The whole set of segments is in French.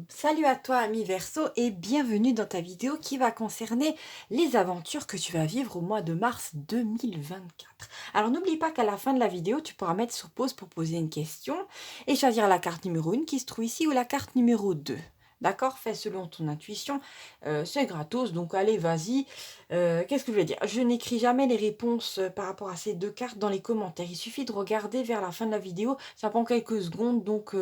Salut à toi ami Verseau et bienvenue dans ta vidéo qui va concerner les aventures que tu vas vivre au mois de mars 2024. Alors n'oublie pas qu'à la fin de la vidéo, tu pourras mettre sur pause pour poser une question et choisir la carte numéro 1 qui se trouve ici ou la carte numéro 2. D'accord? Fais selon ton intuition. C'est gratos, donc allez, vas-y. Qu'est-ce que je veux dire? Je n'écris jamais les réponses par rapport à ces deux cartes dans les commentaires. Il suffit de regarder vers la fin de la vidéo. Ça prend quelques secondes, donc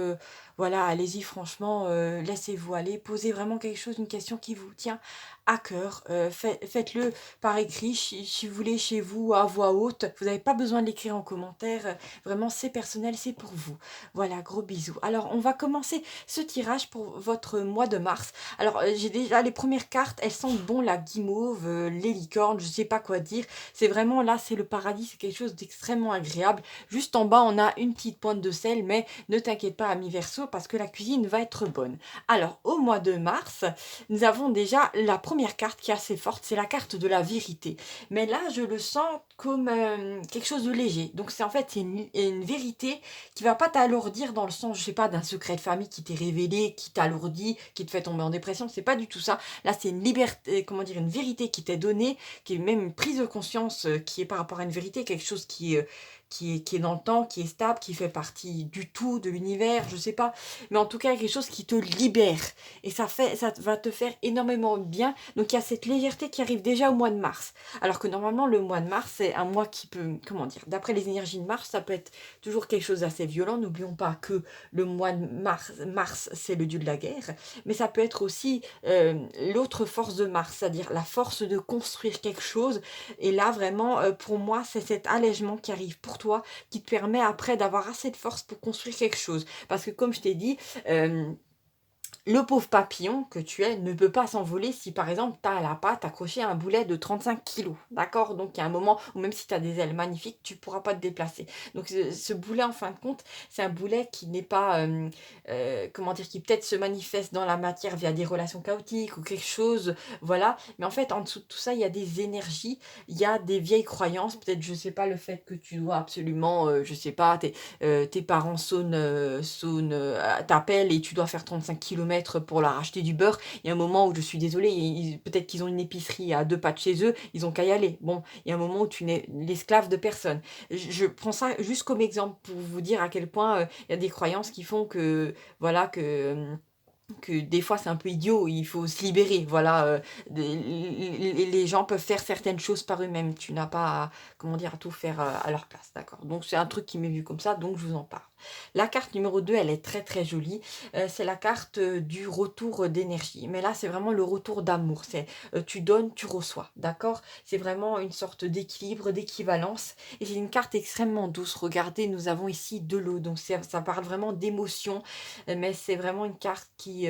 voilà, allez-y franchement, laissez-vous aller, posez vraiment quelque chose, une question qui vous tient à cœur. Faites-le par écrit, si vous voulez, chez vous, à voix haute. Vous n'avez pas besoin de l'écrire en commentaire. Vraiment, c'est personnel, c'est pour vous. Voilà, gros bisous. Alors, on va commencer ce tirage pour votre mois de mars. Alors, j'ai déjà les premières cartes, elles sentent bon la guimauve, les licornes, je sais pas quoi dire. C'est vraiment là, c'est le paradis, c'est quelque chose d'extrêmement agréable. Juste en bas, on a une petite pointe de sel, mais ne t'inquiète pas, ami Verseau, parce que la cuisine va être bonne. Alors, au mois de mars, nous avons déjà la première carte qui est assez forte, c'est la carte de la vérité. Mais là, je le sens comme quelque chose de léger. Donc, c'est en fait c'est une vérité qui va pas t'alourdir dans le sens, je sais pas, d'un secret de famille qui t'est révélé, qui t'alourdit, qui te fait tomber en dépression. C'est pas du tout ça. Là, c'est une liberté, comment dire, une vérité qui t'est donnée, qui est même une prise de conscience qui est par rapport à une vérité, quelque chose qui est dans le temps, qui est stable, qui fait partie du tout, de l'univers, je sais pas. Mais en tout cas, quelque chose qui te libère. Et ça va te faire énormément de bien. Donc il y a cette légèreté qui arrive déjà au mois de mars. Alors que normalement, le mois de mars, c'est un mois qui peut, comment dire, d'après les énergies de Mars, ça peut être toujours quelque chose d'assez violent. N'oublions pas que le mois de Mars, c'est le dieu de la guerre. Mais ça peut être aussi l'autre force de Mars, c'est-à-dire la force de construire quelque chose. Et là, vraiment, pour moi, c'est cet allègement qui arrive pour toi, qui te permet après d'avoir assez de force pour construire quelque chose. Parce que comme je t'ai dit, le pauvre papillon que tu es ne peut pas s'envoler si par exemple tu as à la patte accroché un boulet de 35 kilos. D'accord? Donc il y a un moment où même si tu as des ailes magnifiques, tu ne pourras pas te déplacer. Donc ce boulet en fin de compte, c'est un boulet qui n'est pas, comment dire, qui peut-être se manifeste dans la matière via des relations chaotiques ou quelque chose, voilà. Mais en fait, en dessous de tout ça, il y a des énergies, il y a des vieilles croyances, peut-être, je sais pas, le fait que tu dois absolument, je sais pas, tes parents t'appellent et tu dois faire 35 kilomètres pour leur acheter du beurre. Il y a un moment où je suis désolée, peut-être qu'ils ont une épicerie à deux pas de chez eux, ils ont qu'à y aller. Bon, il y a un moment où tu n'es l'esclave de personne. Je prends ça juste comme exemple pour vous dire à quel point il y a des croyances qui font que, voilà, que des fois c'est un peu idiot, il faut se libérer, voilà, les gens peuvent faire certaines choses par eux-mêmes, tu n'as pas à, comment dire, à tout faire à leur place, d'accord? Donc c'est un truc qui m'est vu comme ça, donc je vous en parle. La carte numéro 2, elle est très très jolie, c'est la carte du retour d'énergie, mais là c'est vraiment le retour d'amour, c'est tu donnes, tu reçois, d'accord? C'est vraiment une sorte d'équilibre, d'équivalence, et c'est une carte extrêmement douce, regardez, nous avons ici de l'eau, donc ça parle vraiment d'émotion, mais c'est vraiment une carte qui,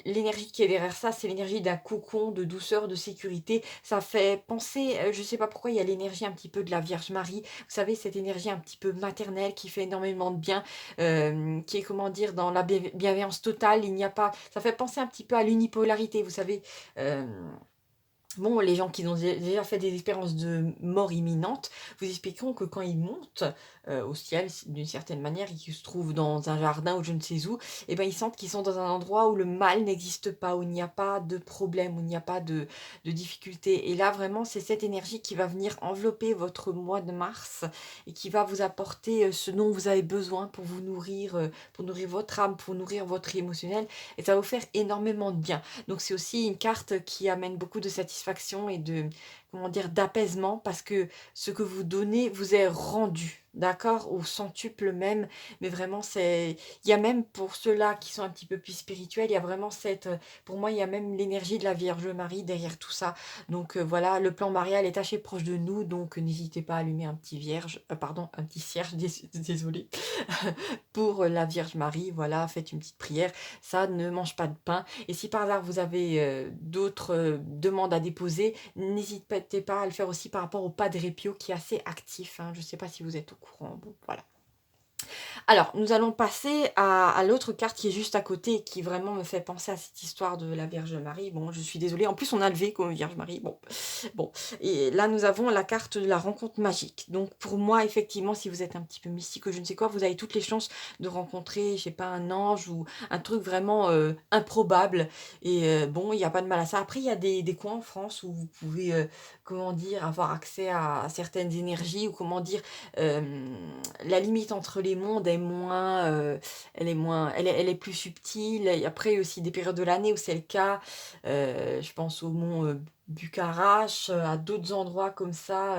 l'énergie qui est derrière ça, c'est l'énergie d'un cocon, de douceur, de sécurité. Ça fait penser, je sais pas pourquoi, il y a l'énergie un petit peu de la Vierge Marie. Vous savez, cette énergie un petit peu maternelle qui fait énormément de bien, qui est, comment dire, dans la bienveillance totale. Il n'y a pas, ça fait penser un petit peu à l'unipolarité, vous savez. Bon, les gens qui ont déjà fait des expériences de mort imminente vous expliqueront que quand ils montent au ciel, d'une certaine manière, et qu'ils se trouvent dans un jardin ou je ne sais où, et ben, ils sentent qu'ils sont dans un endroit où le mal n'existe pas, où il n'y a pas de problème, où il n'y a pas de difficulté. Et là, vraiment, c'est cette énergie qui va venir envelopper votre mois de mars et qui va vous apporter ce dont vous avez besoin pour nourrir votre âme, pour nourrir votre émotionnel. Et ça va vous faire énormément de bien. Donc c'est aussi une carte qui amène beaucoup de satisfaction et de, comment dire, d'apaisement parce que ce que vous donnez vous est rendu, d'accord? Au centuple même, mais vraiment c'est, il y a même pour ceux-là qui sont un petit peu plus spirituels, il y a vraiment cette, pour moi il y a même l'énergie de la Vierge Marie derrière tout ça. Donc voilà, le plan marial est assez proche de nous, donc n'hésitez pas à allumer un petit vierge, pardon, un petit cierge, désolé, pour la Vierge Marie, voilà, faites une petite prière, ça ne mange pas de pain. Et si par hasard vous avez d'autres demandes à déposer, n'hésitez pas à le faire aussi par rapport au Padre Pio qui est assez actif, hein. Je ne sais pas si vous êtes au courant. Bon, voilà. Alors, nous allons passer à l'autre carte qui est juste à côté et qui vraiment me fait penser à cette histoire de la Vierge Marie. Bon, je suis désolée. En plus, on a levé comme Vierge Marie. Bon. Et là, nous avons la carte de la rencontre magique. Donc, pour moi, effectivement, si vous êtes un petit peu mystique ou je ne sais quoi, vous avez toutes les chances de rencontrer, je sais pas, un ange ou un truc vraiment improbable. Et bon, il n'y a pas de mal à ça. Après, il y a des coins en France où vous pouvez, comment dire, avoir accès à certaines énergies ou comment dire, la limite entre les mondes est moins, elle est plus subtile. Et après, il y a aussi des périodes de l'année où c'est le cas. Je pense au mont Bucarache, à d'autres endroits comme ça.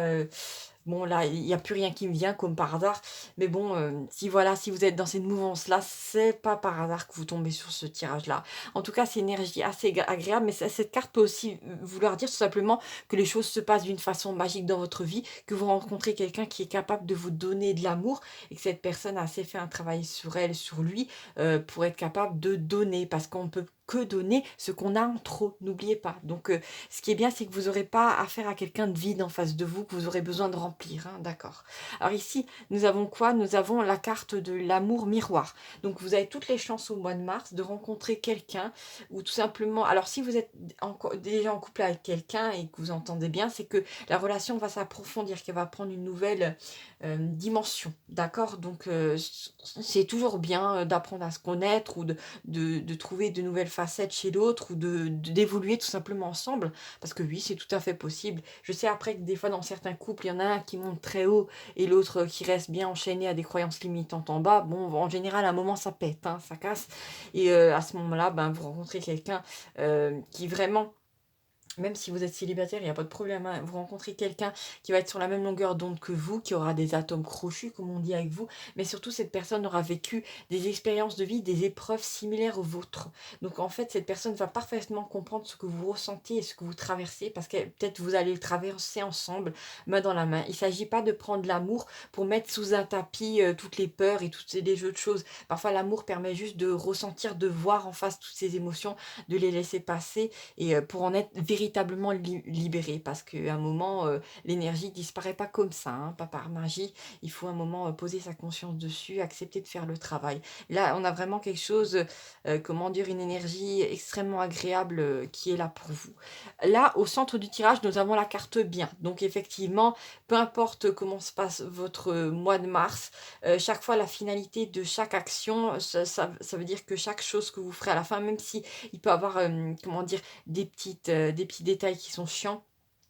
Bon, là, il n'y a plus rien qui me vient comme par hasard. Mais bon, si voilà, si vous êtes dans cette mouvance-là, c'est pas par hasard que vous tombez sur ce tirage-là. En tout cas, c'est une énergie assez agréable, mais cette carte peut aussi vouloir dire tout simplement que les choses se passent d'une façon magique dans votre vie, que vous rencontrez quelqu'un qui est capable de vous donner de l'amour et que cette personne a assez fait un travail sur elle, sur lui, pour être capable de donner, parce qu'on peut que donner ce qu'on a en trop, n'oubliez pas. Donc, ce qui est bien, c'est que vous n'aurez pas affaire à quelqu'un de vide en face de vous, que vous aurez besoin de remplir, hein, d'accord. Alors ici, nous avons quoi? Nous avons la carte de l'amour miroir. Donc, vous avez toutes les chances au mois de mars de rencontrer quelqu'un, ou tout simplement, alors si vous êtes déjà en couple avec quelqu'un et que vous entendez bien, c'est que la relation va s'approfondir, qu'elle va prendre une nouvelle dimension, d'accord. Donc, c'est toujours bien d'apprendre à se connaître ou de trouver de nouvelles facettes chez l'autre ou d'évoluer tout simplement ensemble. Parce que oui, c'est tout à fait possible. Je sais après que des fois dans certains couples, il y en a un qui monte très haut et l'autre qui reste bien enchaîné à des croyances limitantes en bas. Bon, en général, à un moment, ça pète, hein, ça casse. Et à ce moment-là, ben, vous rencontrez quelqu'un qui vraiment, même si vous êtes célibataire, il n'y a pas de problème, hein. Vous rencontrez quelqu'un qui va être sur la même longueur d'onde que vous, qui aura des atomes crochus, comme on dit avec vous, mais surtout cette personne aura vécu des expériences de vie, des épreuves similaires aux vôtres. Donc en fait, cette personne va parfaitement comprendre ce que vous ressentez et ce que vous traversez, parce que peut-être vous allez le traverser ensemble, main dans la main. Il ne s'agit pas de prendre l'amour pour mettre sous un tapis toutes les peurs et toutes les jeux de choses. Parfois, l'amour permet juste de ressentir, de voir en face toutes ces émotions, de les laisser passer et pour en être véritablement libéré, parce qu'à un moment, l'énergie disparaît pas comme ça, hein, pas par magie. Il faut un moment poser sa conscience dessus, accepter de faire le travail. Là, on a vraiment quelque chose, comment dire, une énergie extrêmement agréable qui est là pour vous. Là, au centre du tirage, nous avons la carte bien. Donc effectivement, peu importe comment se passe votre mois de mars, chaque fois la finalité de chaque action, ça veut dire que chaque chose que vous ferez à la fin, même si il peut avoir, comment dire, des petits détails qui sont chiants,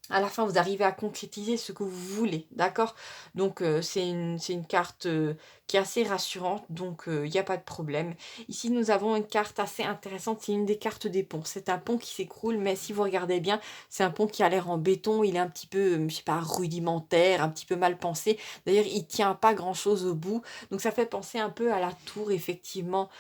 à la fin, vous arrivez à concrétiser ce que vous voulez, d'accord? Donc, c'est une carte qui est assez rassurante, donc il n'y a pas de problème. Ici, nous avons une carte assez intéressante, c'est une des cartes des ponts. C'est un pont qui s'écroule, mais si vous regardez bien, c'est un pont qui a l'air en béton. Il est un petit peu, je sais pas, rudimentaire, un petit peu mal pensé. D'ailleurs, il tient pas grand-chose au bout. Donc, ça fait penser un peu à la tour, effectivement,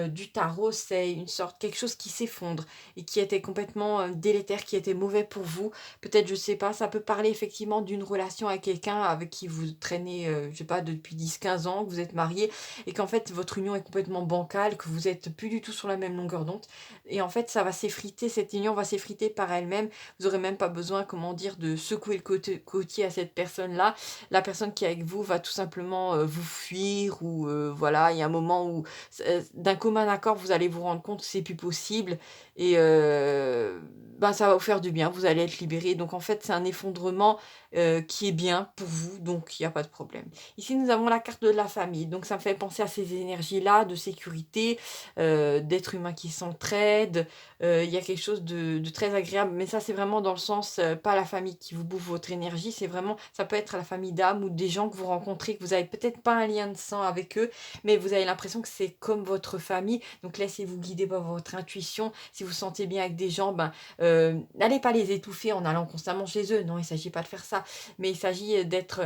du tarot. C'est une sorte, quelque chose qui s'effondre et qui était complètement délétère, qui était mauvais pour vous. Peut-être, je sais pas, ça peut parler effectivement d'une relation avec quelqu'un avec qui vous traînez, je sais pas, depuis 10 15 ans, que vous êtes mariés et qu'en fait votre union est complètement bancale, que vous êtes plus du tout sur la même longueur d'onde et en fait ça va s'effriter, cette union va s'effriter par elle-même. Vous aurez même pas besoin, comment dire, de secouer le côtier à cette personne-là. La personne qui est avec vous va tout simplement, vous fuir ou voilà, il y a un moment où d'un commun accord, vous allez vous rendre compte que c'est plus possible et ben, ça va vous faire du bien, vous allez être libérés. Donc en fait, c'est un effondrement, qui est bien pour vous, donc il y a pas de problème. Ici, nous avons la carte de la famille, donc ça me fait penser à ces énergies-là de sécurité, d'êtres humains qui s'entraident. Il y a quelque chose de très agréable, mais ça, c'est vraiment dans le sens, pas la famille qui vous bouffe votre énergie, c'est vraiment ça peut être la famille d'âme ou des gens que vous rencontrez, que vous avez peut-être pas un lien de sang avec eux, mais vous avez l'impression que c'est comme votre famille. Donc laissez-vous guider par votre intuition. Si vous sentez bien avec des gens, ben, n'allez pas les étouffer en allant constamment chez eux. Non, il ne s'agit pas de faire ça. Mais il s'agit d'être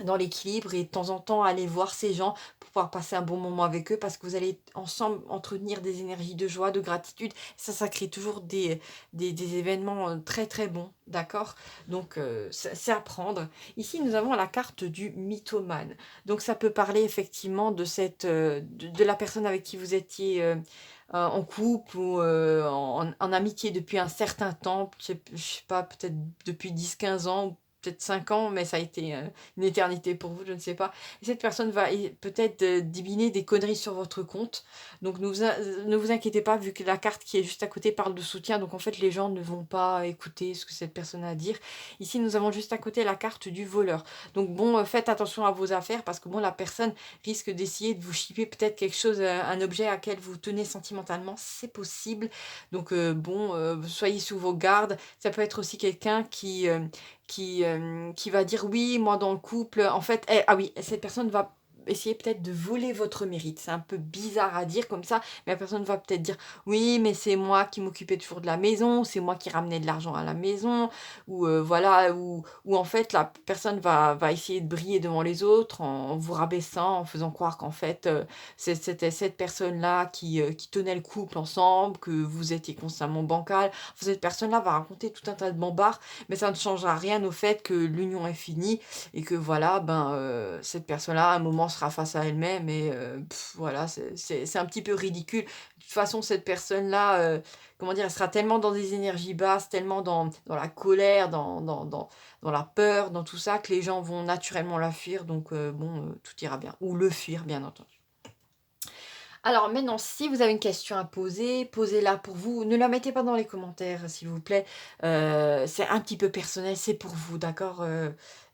dans l'équilibre et de temps en temps aller voir ces gens pour pouvoir passer un bon moment avec eux parce que vous allez ensemble entretenir des énergies de joie, de gratitude. Ça crée toujours des événements très très bons, d'accord. Donc c'est à prendre. Ici, nous avons la carte du mythomane. Donc ça peut parler effectivement de de la personne avec qui vous étiez en couple ou en amitié depuis un certain temps, je sais pas, peut-être depuis 10 15 ans peut-être 5 ans, mais ça a été une éternité pour vous, je ne sais pas. Et cette personne va peut-être diviner des conneries sur votre compte. Donc ne vous inquiétez pas, vu que la carte qui est juste à côté parle de soutien. Donc en fait, les gens ne vont pas écouter ce que cette personne a à dire. Ici, nous avons juste à côté la carte du voleur. Donc bon, faites attention à vos affaires parce que bon, la personne risque d'essayer de vous chipper peut-être quelque chose, un objet à quel vous tenez sentimentalement. C'est possible. Donc bon, soyez sous vos gardes. Ça peut être aussi quelqu'un qui va dire: «Oui, moi dans le couple, en fait» ah oui, cette personne va essayer peut-être de voler votre mérite. C'est un peu bizarre à dire comme ça, mais la personne va peut-être dire: «Oui, mais c'est moi qui m'occupais toujours de la maison, c'est moi qui ramenais de l'argent à la maison» ou voilà, ou en fait la personne va essayer de briller devant les autres en vous rabaissant, en faisant croire qu'en fait, c'était cette personne-là qui tenait le couple ensemble, que vous étiez constamment bancal. Enfin, cette personne-là va raconter tout un tas de bambards, mais ça ne changera rien au fait que l'union est finie et que voilà, ben, cette personne-là, à un moment, sera face à elle-même et voilà, c'est un petit peu ridicule. De toute façon, cette personne-là, comment dire? Elle sera tellement dans des énergies basses, tellement dans la colère, dans la peur, dans tout ça, que les gens vont naturellement la fuir donc bon, tout ira bien. Ou le fuir, bien entendu. Alors maintenant, si vous avez une question à poser, posez-la pour vous. Ne la mettez pas dans les commentaires, s'il vous plaît. C'est un petit peu personnel, c'est pour vous, d'accord?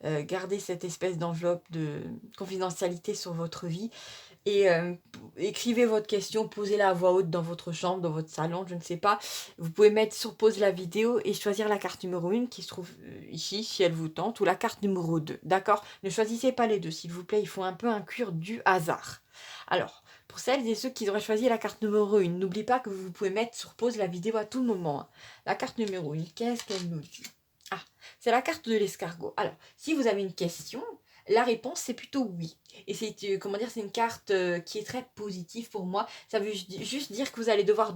Gardez cette espèce d'enveloppe de confidentialité sur votre vie et écrivez votre question, posez-la à voix haute dans votre chambre, dans votre salon, je ne sais pas. Vous pouvez mettre sur pause la vidéo et choisir la carte numéro 1 qui se trouve ici, si elle vous tente, ou la carte numéro 2, d'accord? Ne choisissez pas les deux, s'il vous plaît, il faut un peu inclure du hasard. Alors, pour celles et ceux qui auraient choisi la carte numéro 1, n'oubliez pas que vous pouvez mettre sur pause la vidéo à tout moment, hein. La carte numéro 1, qu'est-ce qu'elle nous dit? Ah, c'est la carte de l'escargot. Alors, si vous avez une question, la réponse c'est plutôt oui. Et c'est comment dire, c'est une carte qui est très positive pour moi. Ça veut juste dire que vous allez devoir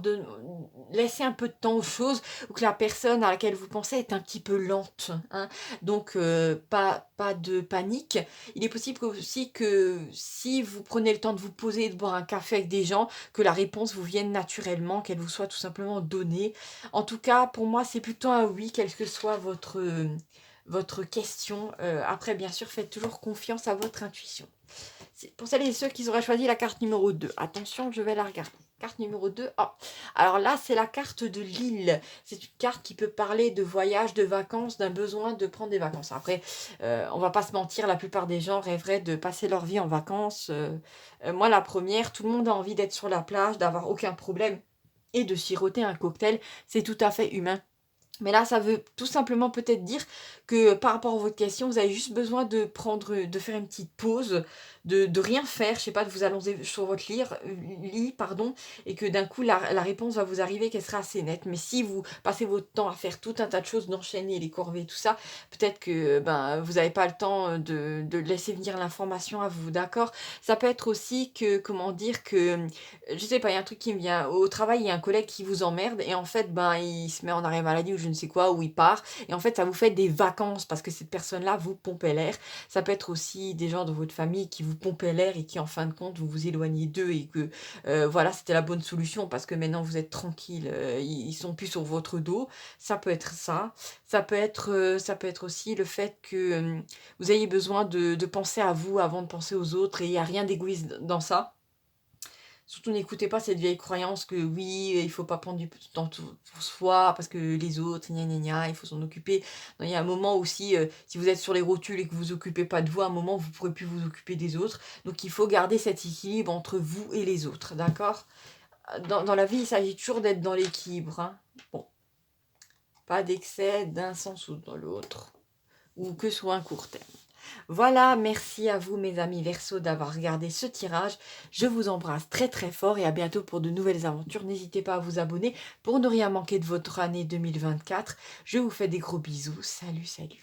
laisser un peu de temps aux choses ou que la personne à laquelle vous pensez est un petit peu lente, hein. Donc pas de panique. Il est possible aussi que si vous prenez le temps de vous poser et de boire un café avec des gens, que la réponse vous vienne naturellement, qu'elle vous soit tout simplement donnée. En tout cas, pour moi, c'est plutôt un oui, quelle que soit votre question. Après, bien sûr, faites toujours confiance à votre intuition. Pour celles et ceux qui auraient choisi la carte numéro 2, attention, je vais la regarder. Carte numéro 2, oh. Alors là, c'est la carte de l'île. C'est une carte qui peut parler de voyage, de vacances, d'un besoin de prendre des vacances. Après, on va pas se mentir, la plupart des gens rêveraient de passer leur vie en vacances. Moi, la première, tout le monde a envie d'être sur la plage, d'avoir aucun problème et de siroter un cocktail. C'est tout à fait humain. Mais là, ça veut tout simplement peut-être dire que par rapport à votre question, vous avez juste besoin de faire une petite pause, de rien faire, je sais pas, de vous allonger sur votre lit, pardon, et que d'un coup, la réponse va vous arriver, qu'elle sera assez nette. Mais si vous passez votre temps à faire tout un tas de choses, d'enchaîner les corvées, tout ça, peut-être que ben, vous n'avez pas le temps de laisser venir l'information à vous, d'accord? Ça peut être aussi que, comment dire, que je sais pas, il y a un truc qui me vient. Au travail, il y a un collègue qui vous emmerde et en fait, ben, il se met en arrêt maladie ou je ne sais quoi, ou il part. Et en fait, ça vous fait des vacances parce que cette personne-là vous pompait l'air. Ça peut être aussi des gens dans votre famille qui vous pompaient l'air et qui, en fin de compte, vous vous éloignez d'eux et que, voilà, c'était la bonne solution parce que maintenant vous êtes tranquille, ils sont plus sur votre dos. Ça peut être ça. Ça peut être aussi le fait que vous ayez besoin de penser à vous avant de penser aux autres et il n'y a rien d'égoïste dans ça. Surtout n'écoutez pas cette vieille croyance que oui, il faut pas prendre du temps pour soi parce que les autres, gna gna gna, il faut s'en occuper. Non, il y a un moment aussi, si vous êtes sur les rotules et que vous vous occupez pas de vous, à un moment vous pourrez plus vous occuper des autres. Donc il faut garder cet équilibre entre vous et les autres, d'accord? Dans la vie, il s'agit toujours d'être dans l'équilibre, hein. Bon, pas d'excès d'un sens ou dans l'autre, ou que sur un court terme. Voilà, merci à vous mes amis Verseau d'avoir regardé ce tirage. Je vous embrasse très très fort et à bientôt pour de nouvelles aventures. N'hésitez pas à vous abonner pour ne rien manquer de votre année 2024. Je vous fais des gros bisous. Salut, salut.